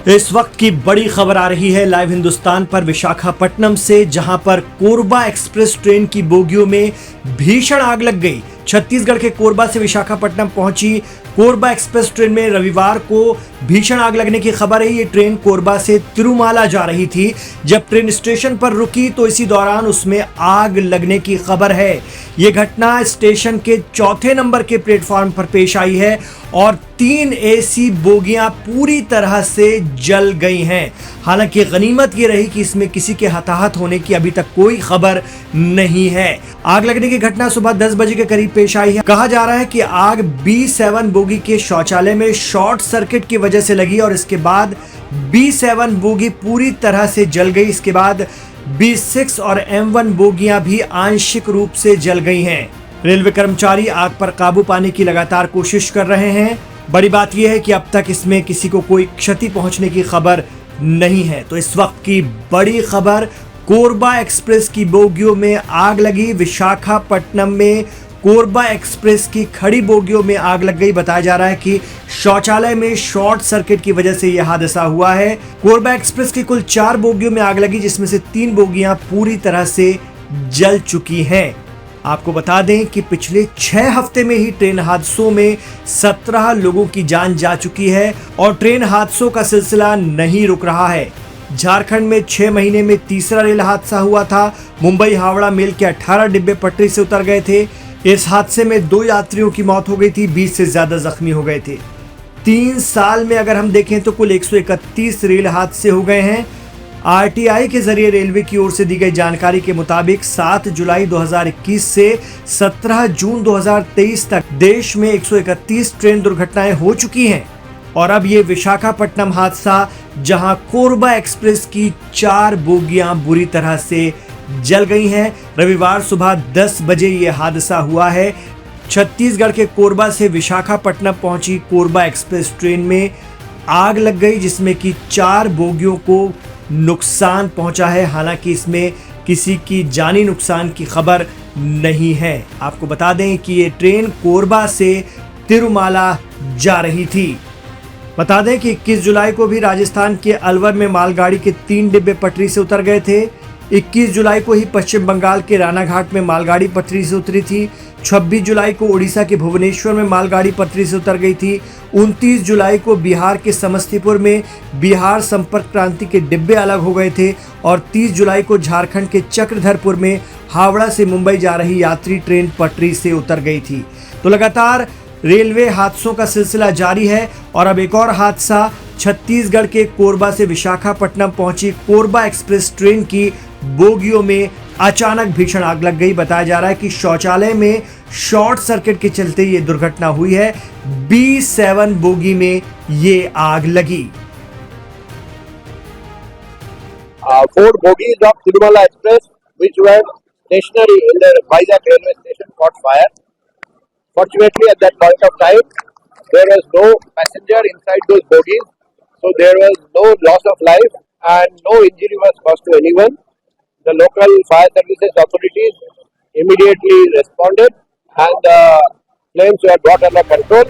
इस वक्त की बड़ी खबर आ रही है लाइव हिंदुस्तान पर विशाखापट्टनम से, जहां पर कोरबा एक्सप्रेस ट्रेन की बोगियों में भीषण आग लग गई। छत्तीसगढ़ के कोरबा से विशाखापट्टनम पहुंची कोरबा एक्सप्रेस ट्रेन में रविवार को भीषण आग लगने की खबर है। ये ट्रेन कोरबा से तिरुमाला जा रही थी। जब ट्रेन स्टेशन पर रुकी तो इसी दौरान उसमें आग लगने की खबर है। ये घटना स्टेशन के चौथे नंबर के प्लेटफॉर्म पर पेश आई है और 3 एसी बोगियां पूरी तरह से जल गई हैं। हालांकि गनीमत ये रही कि इसमें किसी के हताहत होने की अभी तक कोई खबर नहीं है। आग लगने की घटना सुबह 10 बजे के करीब पेश आई है। कहा जा रहा है कि आग B7 बोगी के शौचालय में शॉर्ट सर्किट की वजह से लगी और इसके बाद B7 बोगी पूरी तरह से जल गई। इसके बाद B6 और M1 बोगियां भी आंशिक रूप से जल गई हैं। रेलवे कर्मचारी आग पर काबू पाने की लगातार कोशिश कर रहे हैं। बड़ी बात यह है कि अब तक इसमें किसी को कोई क्षति पहुंचने की खबर नहीं है। तो इस वक्त की बड़ी खबर, कोरबा एक्सप्रेस की बोगियों में आग लगी। विशाखापट्टनम में कोरबा एक्सप्रेस की खड़ी बोगियों में आग लग गई। बताया जा रहा है कि शौचालय में शॉर्ट सर्किट की वजह से यह हादसा हुआ है। कोरबा एक्सप्रेस की कुल 4 बोगियों में आग लगी, जिसमें से 3 बोगियां पूरी तरह से जल चुकी हैं। आपको बता दें कि पिछले 6 हफ्ते में ही ट्रेन हादसों में 17 लोगों की जान जा चुकी है और ट्रेन हादसों का सिलसिला नहीं रुक रहा है। झारखंड में 6 महीने में तीसरा रेल हादसा हुआ था। मुंबई हावड़ा मेल के 18 डिब्बे पटरी से उतर गए थे। इस हादसे में 2 यात्रियों की मौत हो गई थी, 20 से ज्यादा जख्मी हो गए थे। 3 साल में अगर हम देखें तो कुल 131 रेल हादसे हो गए हैं। आरटीआई के जरिए रेलवे की ओर से दी गई जानकारी के मुताबिक 7 जुलाई 2021 से 17 जून 2023 तक देश में 131 ट्रेन दुर्घटनाएं हो चुकी हैं। और अब ये विशाखापट्टनम हादसा, जहां कोरबा एक्सप्रेस की 4 बोगियां बुरी तरह से जल गई हैं। रविवार सुबह 10 बजे ये हादसा हुआ है। छत्तीसगढ़ के कोरबा से विशाखापट्टनम पहुंची कोरबा एक्सप्रेस ट्रेन में आग लग गई, जिसमें कि 4 बोगियों को नुकसान पहुंचा है। हालांकि इसमें किसी की जानी नुकसान की खबर नहीं है। आपको बता दें कि ये ट्रेन कोरबा से तिरुमाला जा रही थी। बता दें कि 21 जुलाई को भी राजस्थान के अलवर में मालगाड़ी के 3 डिब्बे पटरी से उतर गए थे। 21 जुलाई को ही पश्चिम बंगाल के रानाघाट में मालगाड़ी पटरी से उतरी थी। 26 जुलाई को उड़ीसा के भुवनेश्वर में मालगाड़ी पटरी से उतर गई थी। 29 जुलाई को बिहार के समस्तीपुर में बिहार संपर्क क्रांति के डिब्बे अलग हो गए थे और 30 जुलाई को झारखंड के चक्रधरपुर में हावड़ा से मुंबई जा रही यात्री ट्रेन पटरी से उतर गई थी। तो लगातार रेलवे हादसों का सिलसिला जारी है और अब एक और हादसा, छत्तीसगढ़ के कोरबा से विशाखापट्टनम पहुंची कोरबा एक्सप्रेस ट्रेन की बोगियों में अचानक भीषण आग लग गई। बताया जा रहा है कि शौचालय में शॉर्ट सर्किट के चलते ये दुर्घटना हुई है। B7 बोगी में ये आग लगी। 4 bogies of Tirumala Express, which were stationary in the Vizag railway station, caught fire. Fortunately, at that point of time, there was no passenger inside those bogies, so there was no loss of life and no injury was caused to anyone. The local fire services authorities immediately responded and the flames were brought under control.